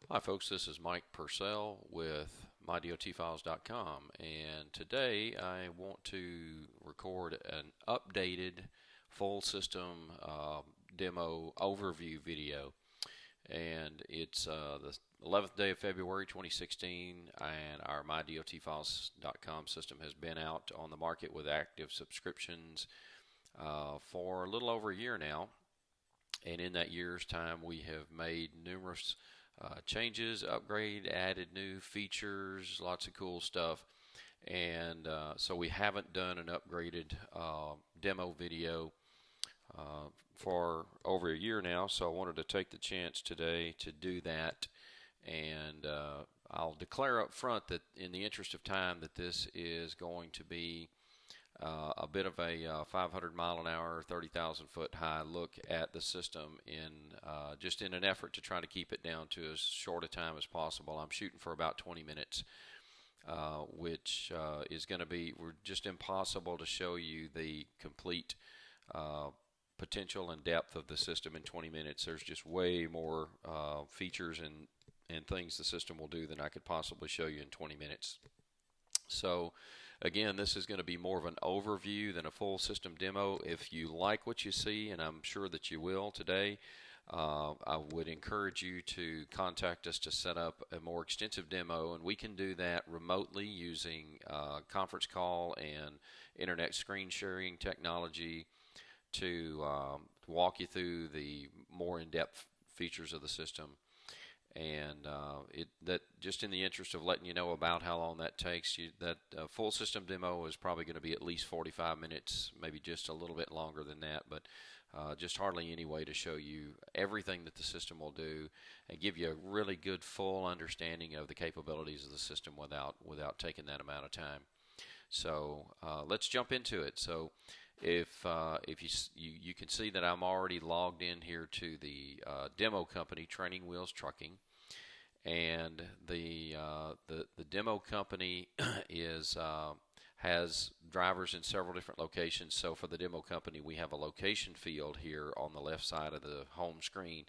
Hi, folks. This is Mike Purcell with MyDOTFiles.com, and today I want to record an updated full system demo overview video. And it's the 11th day of February 2016, and our MyDOTFiles.com system has been out on the market with active subscriptions for a little over a year now. And in that year's time, we have made numerous changes, added new features, lots of cool stuff. And so we haven't done an upgraded demo video for over a year now. So I wanted to take the chance today to do that. And I'll declare up front that in the interest of time that this is going to be a bit of a 500 mile an hour, 30,000 foot high look at the system in just in an effort to try to keep it down to as short a time as possible. I'm shooting for about 20 minutes, which is going to be just impossible to show you the complete potential and depth of the system in 20 minutes. There's just way more features and things the system will do than I could possibly show you in 20 minutes. So again, this is going to be more of an overview than a full system demo. If you like what you see, and I'm sure that you will today, I would encourage you to contact us to set up a more extensive demo, and we can do that remotely using conference call and internet screen sharing technology to walk you through the more in-depth features of the system. And that just in the interest of letting you know about how long that takes, that full system demo is probably going to be at least 45 minutes, maybe just a little bit longer than that, but just hardly any way to show you everything that the system will do and give you a really good full understanding of the capabilities of the system without taking that amount of time. So let's jump into it. So if you can see that I'm already logged in here to the demo company, Training Wheels Trucking, and the demo company is has drivers in several different locations. So for the demo company, we have a location field here on the left side of the home screen,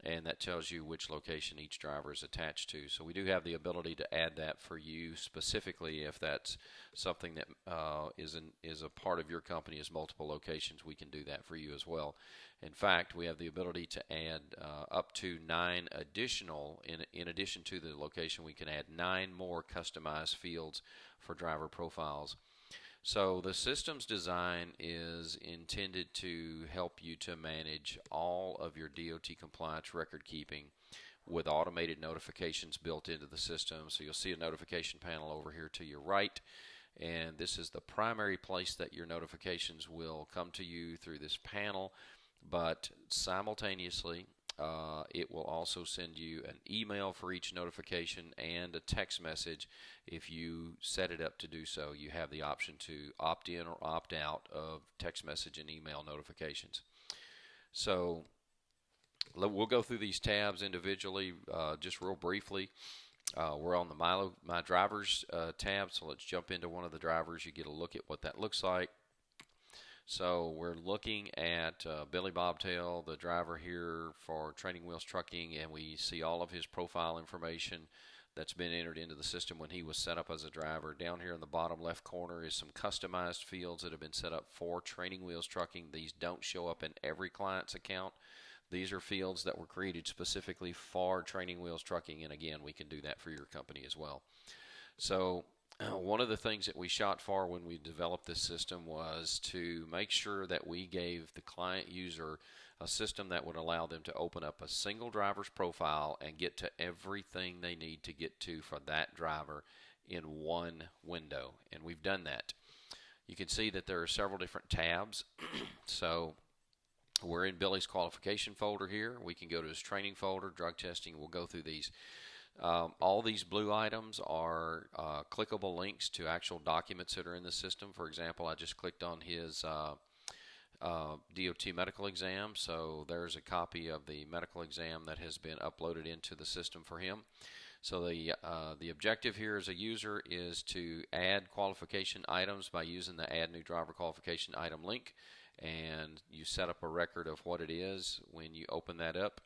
and that tells you which location each driver is attached to. So we do have the ability to add that for you specifically if that's something that is a part of your company, is multiple locations. We can do that for you as well. In fact, we have the ability to add up to 9 additional, in addition to the location, we can add 9 more customized fields for driver profiles. So the system's design is intended to help you to manage all of your DOT compliance record keeping with automated notifications built into the system. So you'll see a notification panel over here to your right, and this is the primary place that your notifications will come to you through this panel, but simultaneously it will also send you an email for each notification and a text message. If you set it up to do so, you have the option to opt in or opt out of text message and email notifications. So we'll go through these tabs individually just real briefly. We're on the My Drivers tab, so let's jump into one of the drivers. You get a look at what that looks like. So we're looking at Billy Bobtail, the driver here for Training Wheels Trucking, and we see all of his profile information that's been entered into the system when he was set up as a driver. Down here in the bottom left corner is some customized fields that have been set up for Training Wheels Trucking. These don't show up in every client's account. These are fields that were created specifically for Training Wheels Trucking, and again, we can do that for your company as well. So one of the things that we shot for when we developed this system was to make sure that we gave the client user a system that would allow them to open up a single driver's profile and get to everything they need to get to for that driver in one window, and we've done that. You can see that there are several different tabs. So we're in Billy's qualification folder here. We can go to his training folder, drug testing. We'll go through these. All these blue items are clickable links to actual documents that are in the system. For example, I just clicked on his DOT medical exam, so there's a copy of the medical exam that has been uploaded into the system for him. So the objective here as a user is to add qualification items by using the Add New Driver Qualification Item link, and you set up a record of what it is when you open that up.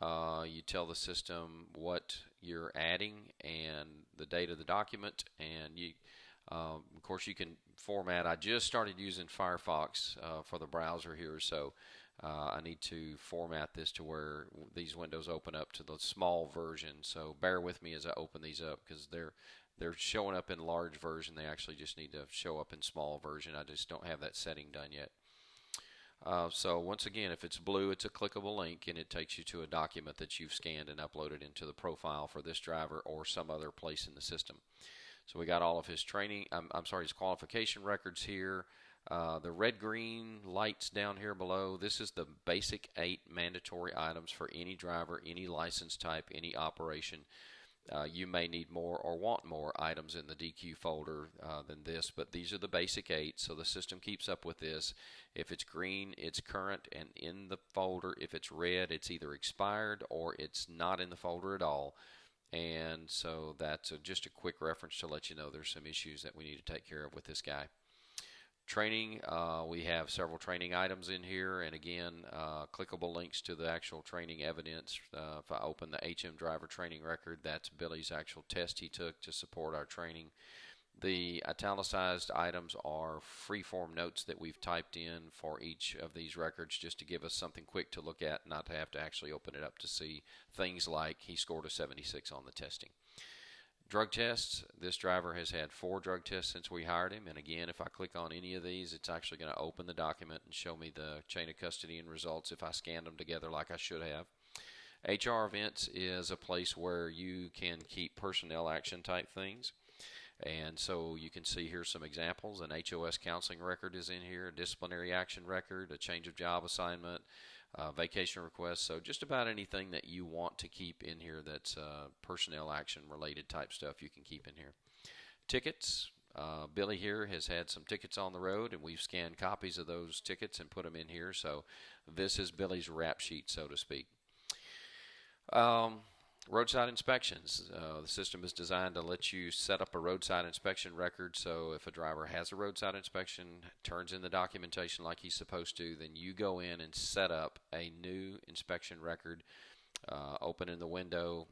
You tell the system what you're adding and the date of the document, and of course, you can format. I just started using Firefox for the browser here, so I need to format this to where these windows open up to the small version. So bear with me as I open these up because they're showing up in large version. They actually just need to show up in small version. I just don't have that setting done yet. So once again, if it's blue, it's a clickable link, and it takes you to a document that you've scanned and uploaded into the profile for this driver or some other place in the system. So we got all of his training, I'm sorry, his qualification records here. The red-green lights down here below, this is the basic 8 mandatory items for any driver, any license type, any operation. You may need more or want more items in the DQ folder than this, but these are the basic 8, so the system keeps up with this. If it's green, it's current and in the folder. If it's red, it's either expired or it's not in the folder at all. And so that's just a quick reference to let you know there's some issues that we need to take care of with this guy. Training, we have several training items in here, and again, clickable links to the actual training evidence. If I open the HM driver training record, that's Billy's actual test he took to support our training. The italicized items are free-form notes that we've typed in for each of these records just to give us something quick to look at, not to have to actually open it up to see things like he scored a 76 on the testing. Drug tests, this driver has had 4 drug tests since we hired him, and again, if I click on any of these, it's actually going to open the document and show me the chain of custody and results if I scanned them together like I should have. HR events is a place where you can keep personnel action type things. And so you can see here some examples. An HOS counseling record is in here, a disciplinary action record, a change of job assignment, vacation request. So just about anything that you want to keep in here that's personnel action related type stuff you can keep in here. Tickets. Billy here has had some tickets on the road, and we've scanned copies of those tickets and put them in here. So this is Billy's rap sheet, so to speak. Roadside inspections. The system is designed to let you set up a roadside inspection record, so if a driver has a roadside inspection, turns in the documentation like he's supposed to, then you go in and set up a new inspection record, open in the window,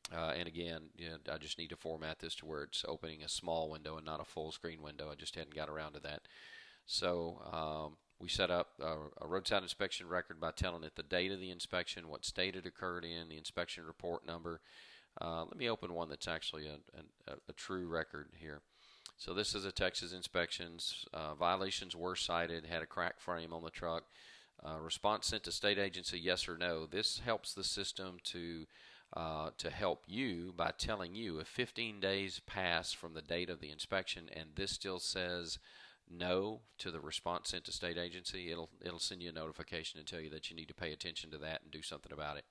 and again, I just need to format this to where it's opening a small window and not a full screen window. I just hadn't got around to that. So we set up a roadside inspection record by telling it the date of the inspection, what state it occurred in, the inspection report number. Let me open one that's actually a true record here. So this is a Texas inspections. Violations were cited, had a cracked frame on the truck. Response sent to state agency, yes or no. This helps the system to help you by telling you if 15 days pass from the date of the inspection and this still says no to the response sent to state agency, it'll send you a notification and tell you that you need to pay attention to that and do something about it.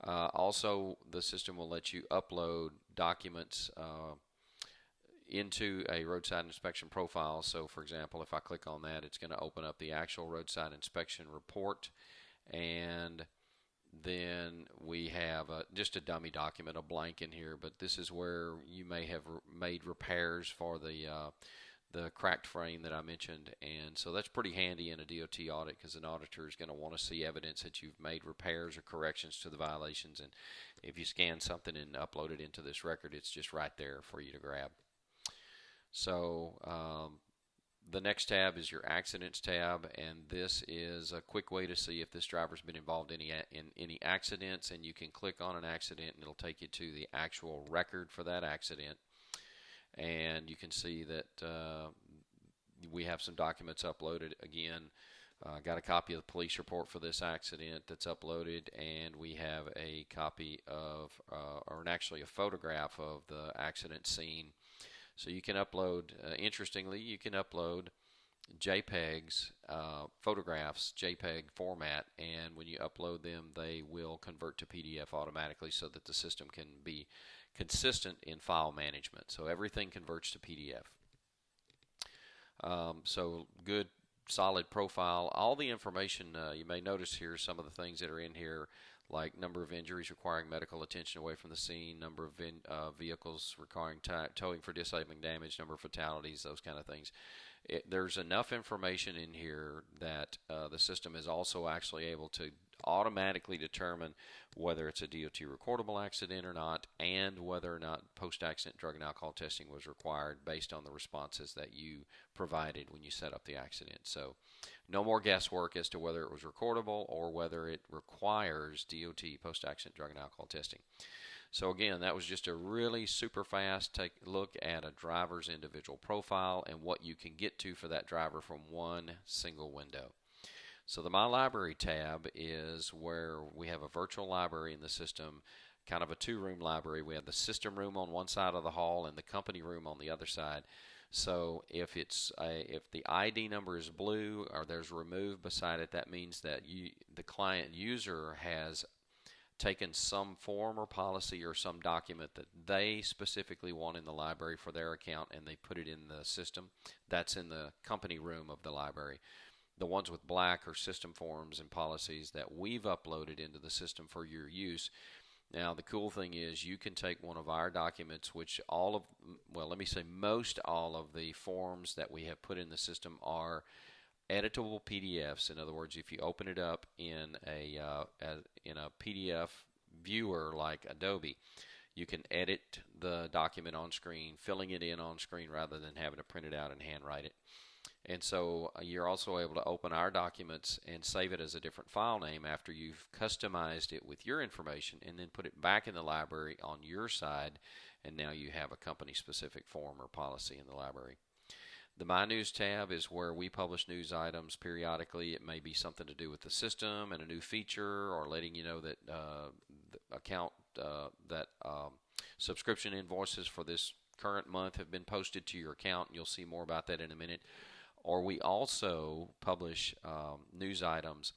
Also, the system will let you upload documents into a roadside inspection profile. So, for example, if I click on that, it's going to open up the actual roadside inspection report, and then we have just a dummy document, a blank in here, but this is where you may have made repairs for the cracked frame that I mentioned, and so that's pretty handy in a DOT audit because an auditor is going to want to see evidence that you've made repairs or corrections to the violations, and if you scan something and upload it into this record, it's just right there for you to grab. So the next tab is your accidents tab, and this is a quick way to see if this driver's been involved in any accidents, and you can click on an accident and it'll take you to the actual record for that accident. And you can see that we have some documents uploaded. Again, got a copy of the police report for this accident that's uploaded, and we have a copy of, actually a photograph of the accident scene. So you can upload, interestingly, you can upload JPEGs, photographs, JPEG format, and when you upload them, they will convert to PDF automatically so that the system can be consistent in file management. So everything converts to PDF. So good, solid profile. All the information, you may notice here some of the things that are in here, like number of injuries requiring medical attention away from the scene, number of vehicles requiring towing for disabling damage, number of fatalities, those kind of things. There's enough information in here that the system is also actually able to automatically determine whether it's a DOT recordable accident or not, and whether or not post-accident drug and alcohol testing was required based on the responses that you provided when you set up the accident. So no more guesswork as to whether it was recordable or whether it requires DOT, post-accident drug and alcohol testing. So again, that was just a really super fast take look at a driver's individual profile and what you can get to for that driver from one single window. So the My Library tab is where we have a virtual library in the system, kind of a two-room library. We have the system room on one side of the hall and the company room on the other side. So if the ID number is blue or there's removed beside it, that means that the client user has taken some form or policy or some document that they specifically want in the library for their account, and they put it in the system. That's in the company room of the library. The ones with black are system forms and policies that we've uploaded into the system for your use. Now, the cool thing is you can take one of our documents, which most all of the forms that we have put in the system are editable PDFs. In other words, if you open it up in a PDF viewer like Adobe, you can edit the document on screen, filling it in on screen rather than having to print it out and handwrite it. And so you're also able to open our documents and save it as a different file name after you've customized it with your information, and then put it back in the library on your side, and now you have a company-specific form or policy in the library. The My News tab is where we publish news items periodically. It may be something to do with the system and a new feature, or letting you know that subscription invoices for this current month have been posted to your account. You'll see more about that in a minute. Or we also publish news items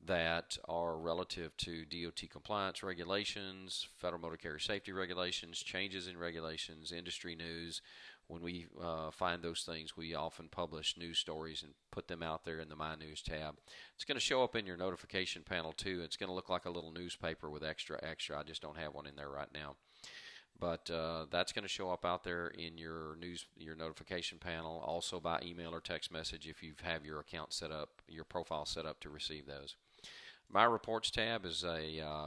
that are relative to DOT compliance regulations, Federal Motor Carrier Safety regulations, changes in regulations, industry news. When we find those things, we often publish news stories and put them out there in the My News tab. It's going to show up in your notification panel too. It's going to look like a little newspaper with extra. I just don't have one in there right now. But that's going to show up out there in your notification panel, also by email or text message if you have your account set up, your profile set up to receive those. My Reports tab is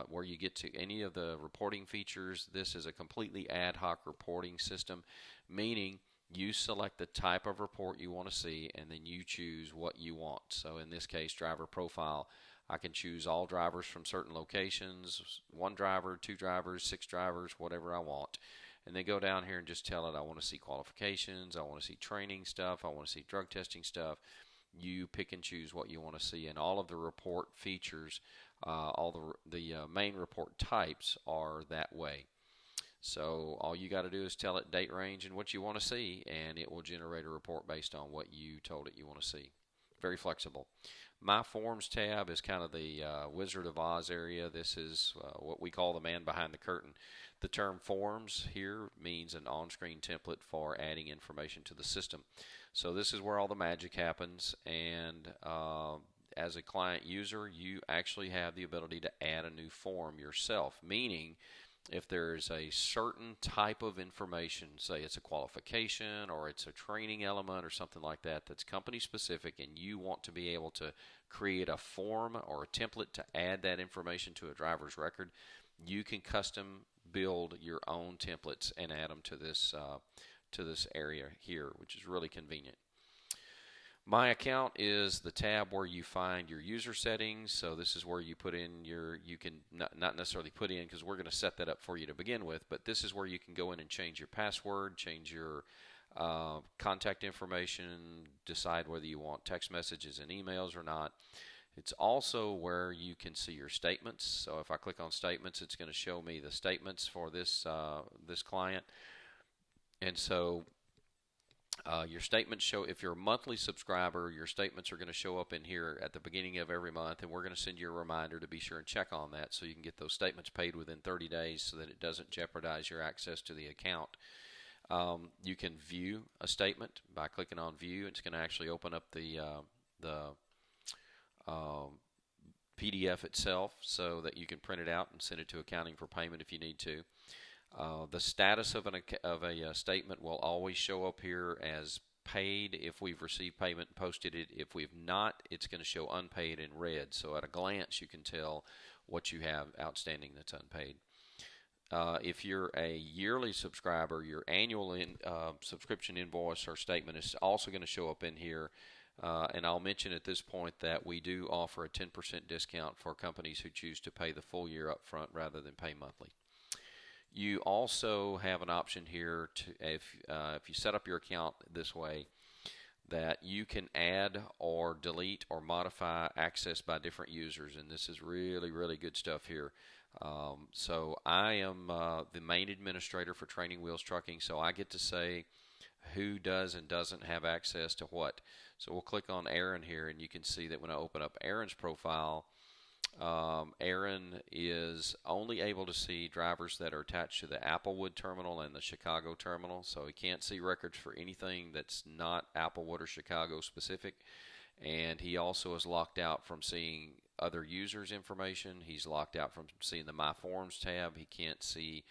where you get to any of the reporting features. This is a completely ad hoc reporting system, meaning you select the type of report you want to see, and then you choose what you want. So in this case, driver profile, I can choose all drivers from certain locations, 1 driver, 2 drivers, 6 drivers, whatever I want. And then go down here and just tell it I want to see qualifications, I want to see training stuff, I want to see drug testing stuff. You pick and choose what you want to see, and all of the report features, all the main report types are that way. So all you got to do is tell it date range and what you want to see, and it will generate a report based on what you told it you want to see. Very flexible. My Forms tab is kind of the Wizard of Oz area. This is what we call the man behind the curtain. The term forms here means an on-screen template for adding information to the system. So this is where all the magic happens, and as a client user, you actually have the ability to add a new form yourself, meaning if there's a certain type of information, say it's a qualification or it's a training element or something like that that's company specific, and you want to be able to create a form or a template to add that information to a driver's record, you can custom build your own templates and add them to this area here, which is really convenient. My Account is the tab where you find your user settings. So this is where you put in you can not necessarily put in, because we're going to set that up for you to begin with, but this is where you can go in and change your password, change your contact information, decide whether you want text messages and emails or not. It's also where you can see your statements. So if I click on statements, it's going to show me the statements for this client. And so your statements show, if you're a monthly subscriber, your statements are going to show up in here at the beginning of every month, and we're going to send you a reminder to be sure and check on that so you can get those statements paid within 30 days so that it doesn't jeopardize your access to the account. You can view a statement by clicking on view. It's going to actually open up the PDF itself so that you can print it out and send it to accounting for payment if you need to. The status of a statement will always show up here as paid if we've received payment and posted it. If we've not, it's going to show unpaid in red. So at a glance, you can tell what you have outstanding that's unpaid. If you're a yearly subscriber, your annual subscription invoice or statement is also going to show up in here. And I'll mention at this point that we do offer a 10% discount for companies who choose to pay the full year up front rather than pay monthly. You also have an option here to, if you set up your account this way, that you can add or delete or modify access by different users, and this is really, really good stuff here. So I am the main administrator for Training Wheels Trucking, so I get to say who does and doesn't have access to what. So we'll click on Aaron here, and you can see that when I open up Aaron's profile, Aaron is only able to see drivers that are attached to the Applewood terminal and the Chicago terminal, so he can't see records for anything that's not Applewood or Chicago specific. And he also is locked out from seeing other users' information. He's locked out from seeing the My Forms tab. He can't see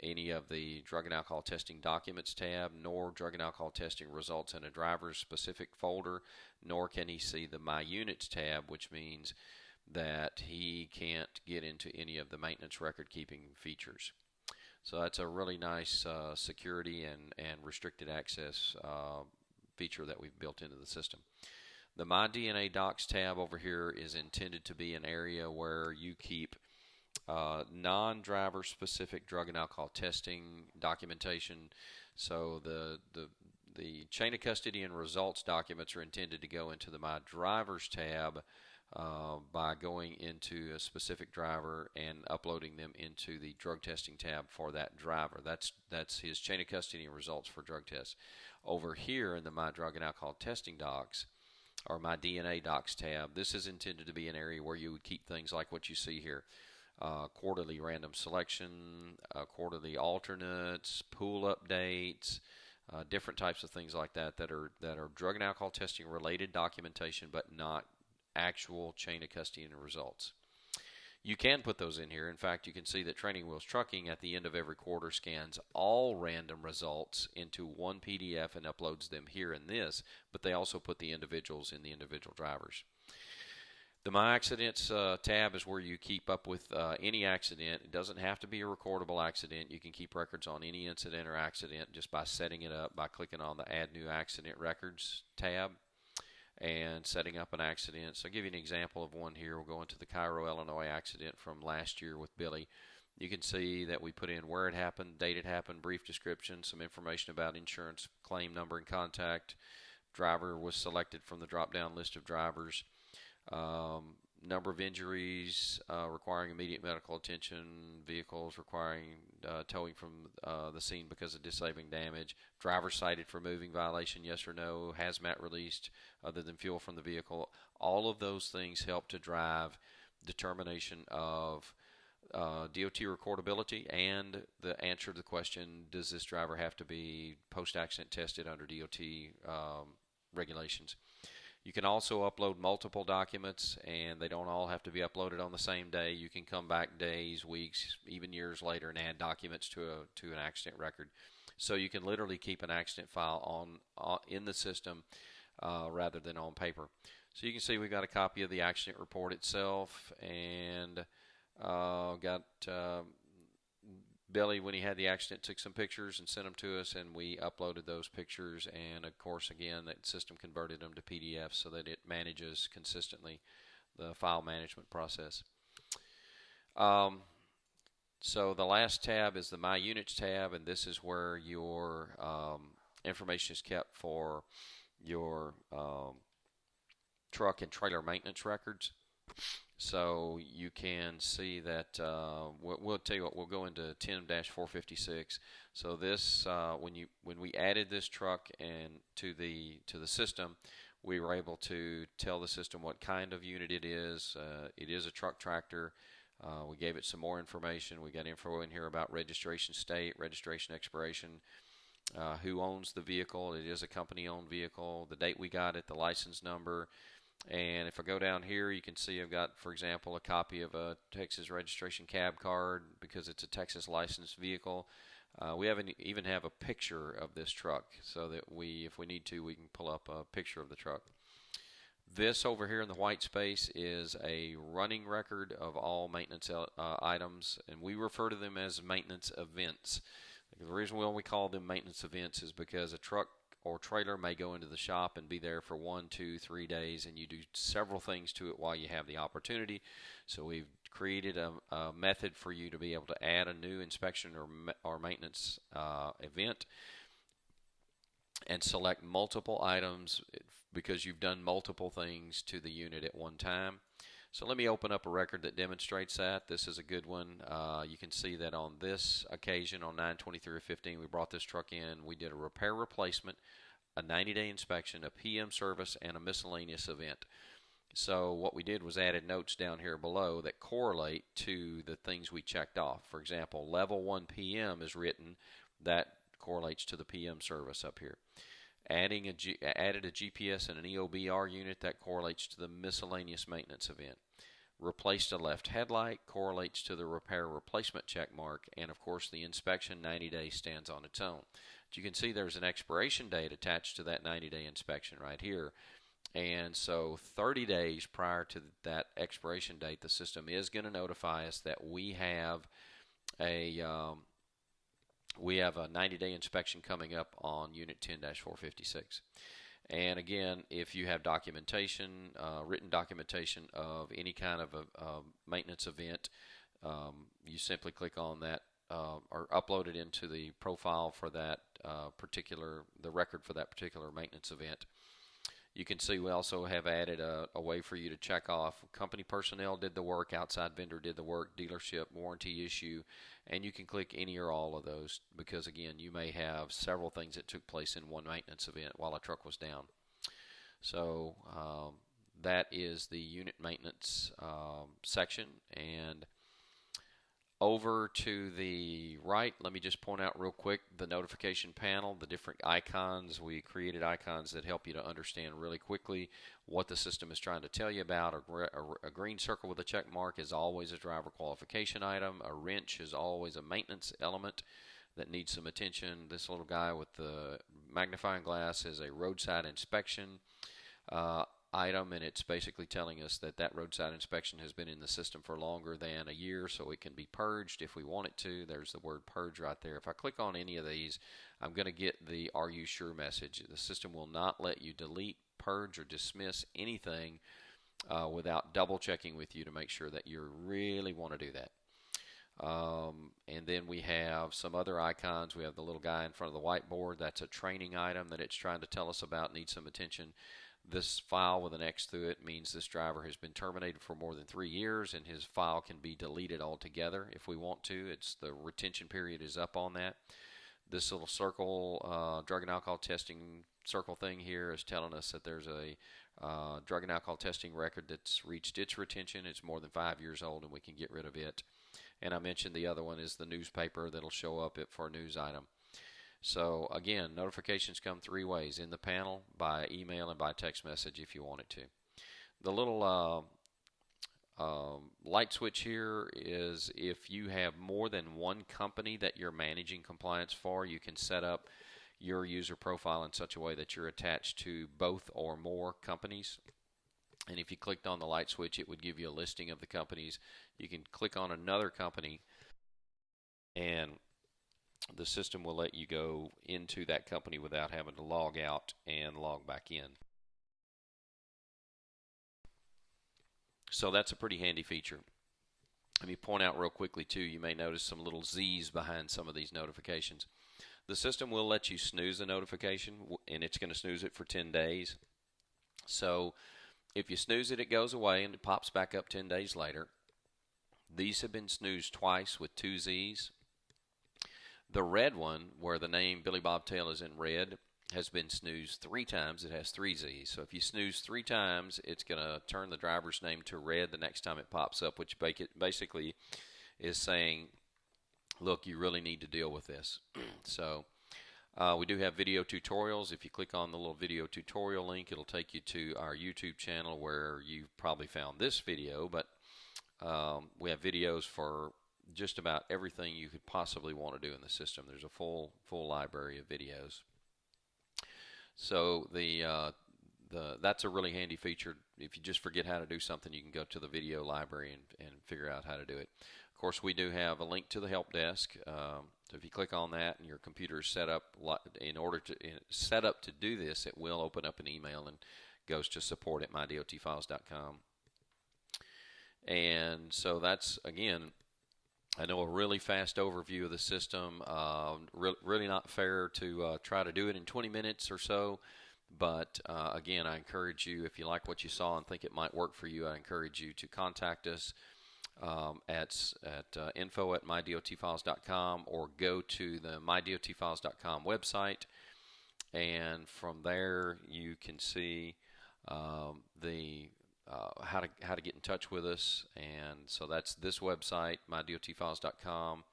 any of the drug and alcohol testing documents tab, nor drug and alcohol testing results in a driver's specific folder, nor can he see the My Units tab, which means that he can't get into any of the maintenance record keeping features. So that's a really nice security and restricted access feature that we've built into the system. The My DNA Docs tab over here is intended to be an area where you keep non-driver specific drug and alcohol testing documentation. So the chain of custody and results documents are intended to go into the My Drivers tab by going into a specific driver and uploading them into the drug testing tab for that driver. That's his chain of custody and results for drug tests. Over here in the My Drug and Alcohol Testing Docs, or My DNA Docs tab, this is intended to be an area where you would keep things like what you see here. Quarterly random selection, quarterly alternates, pool updates, different types of things like that that are drug and alcohol testing related documentation, but not actual chain of custody and results. You can put those in here. In fact, you can see that Training Wheels Trucking at the end of every quarter scans all random results into one PDF and uploads them here in this, but they also put the individuals in the individual drivers. The My Accidents tab is where you keep up with any accident. It doesn't have to be a recordable accident. You can keep records on any incident or accident just by setting it up by clicking on the Add New Accident Records tab and setting up an accident. So I'll give you an example of one here. We'll go into the Cairo, Illinois accident from last year with Billy. You can see that we put in where it happened, date it happened, brief description, some information about insurance, claim number and contact. Driver was selected from the drop-down list of drivers. Number of injuries requiring immediate medical attention, vehicles requiring towing from the scene because of disabling damage, driver cited for moving violation, yes or no, hazmat released other than fuel from the vehicle. All of those things help to drive determination of DOT recordability and the answer to the question, does this driver have to be post-accident tested under DOT regulations. You can also upload multiple documents, and they don't all have to be uploaded on the same day. You can come back days, weeks, even years later and add documents to an accident record. So you can literally keep an accident file in the system rather than on paper. So you can see we've got a copy of the accident report itself, and got Billy, when he had the accident, took some pictures and sent them to us, and we uploaded those pictures, and of course again that system converted them to PDFs so that it manages consistently the file management process. So the last tab is the My Units tab, and this is where your information is kept for your truck and trailer maintenance records. So you can see that we'll tell you what, we'll go into 10-456. So this when we added this truck and to the system, we were able to tell the system what kind of unit it is. It is a truck tractor. We gave it some more information. We got info in here about registration state, registration expiration, who owns the vehicle. It is a company-owned vehicle. The date we got it, the license number. And if I go down here, you can see I've got, for example, a copy of a Texas registration cab card because it's a Texas licensed vehicle. We even have a picture of this truck so that if we need to, we can pull up a picture of the truck. This over here in the white space is a running record of all maintenance items, and we refer to them as maintenance events. The reason we call them maintenance events is because a truck or trailer may go into the shop and be there for 1, 2, 3 days, and you do several things to it while you have the opportunity. So we've created a method for you to be able to add a new inspection or maintenance event and select multiple items because you've done multiple things to the unit at one time. So let me open up a record that demonstrates that. This is a good one. You can see that on this occasion, on 9/23/15, we brought this truck in. We did a repair replacement, a 90-day inspection, a PM service, and a miscellaneous event. So what we did was added notes down here below that correlate to the things we checked off. For example, level 1 PM is written. That correlates to the PM service up here. Added a GPS and an EOBR unit, that correlates to the miscellaneous maintenance event. Replaced a left headlight, correlates to the repair replacement check mark, and of course the inspection 90 days stands on its own. But you can see there's an expiration date attached to that 90-day inspection right here, and so 30 days prior to that expiration date, the system is going to notify us that we have a 90-day inspection coming up on Unit 10-456. And again, if you have documentation, written documentation of any kind of a maintenance event, you simply click on that or upload it into the profile for that the record for that particular maintenance event. You can see we also have added a way for you to check off company personnel did the work, outside vendor did the work, dealership, warranty issue, and you can click any or all of those because, again, you may have several things that took place in one maintenance event while a truck was down. So that is the unit maintenance section. And over to the right, let me just point out real quick the notification panel, the different icons. We created icons that help you to understand really quickly what the system is trying to tell you about. A green circle with a check mark is always a driver qualification item. A wrench is always a maintenance element that needs some attention. This little guy with the magnifying glass is a roadside inspection item, and it's basically telling us that that roadside inspection has been in the system for longer than a year, so it can be purged if we want it to. There's the word purge right there. If I click on any of these, I'm going to get the "Are you sure?" message. The system will not let you delete, purge, or dismiss anything without double checking with you to make sure that you really want to do that. And then we have some other icons. We have the little guy in front of the whiteboard. That's a training item that it's trying to tell us about, needs some attention. This file with an X through it means this driver has been terminated for more than 3 years, and his file can be deleted altogether if we want to. The retention period is up on that. This little circle, drug and alcohol testing circle thing here is telling us that there's a drug and alcohol testing record that's reached its retention. It's more than 5 years old, and we can get rid of it. And I mentioned the other one is the newspaper that'll show up for a news item. So again, notifications come 3 ways: in the panel, by email, and by text message if you want it to. The little light switch here is if you have more than one company that you're managing compliance for, you can set up your user profile in such a way that you're attached to both or more companies. And if you clicked on the light switch, it would give you a listing of the companies. You can click on another company, and the system will let you go into that company without having to log out and log back in. So that's a pretty handy feature. Let me point out real quickly too, you may notice some little Z's behind some of these notifications. The system will let you snooze a notification, and it's going to snooze it for 10 days. So if you snooze it, it goes away and it pops back up 10 days later. These have been snoozed twice with 2 Z's. The red one, where the name Billy Bobtail is in red, has been snoozed 3 times. It has 3 Z's. So if you snooze 3 times, it's going to turn the driver's name to red the next time it pops up, which basically is saying, look, you really need to deal with this. So We do have video tutorials. If you click on the little video tutorial link, it'll take you to our YouTube channel where you've probably found this video, but we have videos for just about everything you could possibly want to do in the system. There's a full library of videos. So that's a really handy feature. If you just forget how to do something, you can go to the video library and figure out how to do it. Of course, we do have a link to the help desk. So if you click on that and your computer is set up to do this, it will open up an email and goes to support@mydotfiles.com. And so that's, again, I know, a really fast overview of the system. Really not fair to try to do it in 20 minutes or so. But again, I encourage you, if you like what you saw and think it might work for you, I encourage you to contact us at info@mydotfiles.com, or go to the mydotfiles.com website, and from there you can see how to get in touch with us. And so that's this website, mydotfiles.com,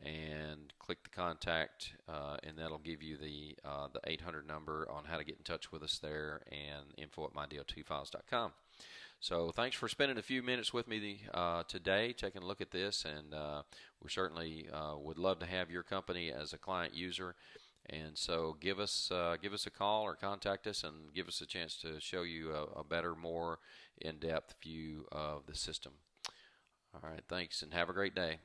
and click the contact, and that'll give you the 800 number on how to get in touch with us there, and info@mydotfiles.com. So thanks for spending a few minutes with me today, taking a look at this, and we certainly would love to have your company as a client user. And so give us a call or contact us and give us a chance to show you a better, more in-depth view of the system. All right, thanks, and have a great day.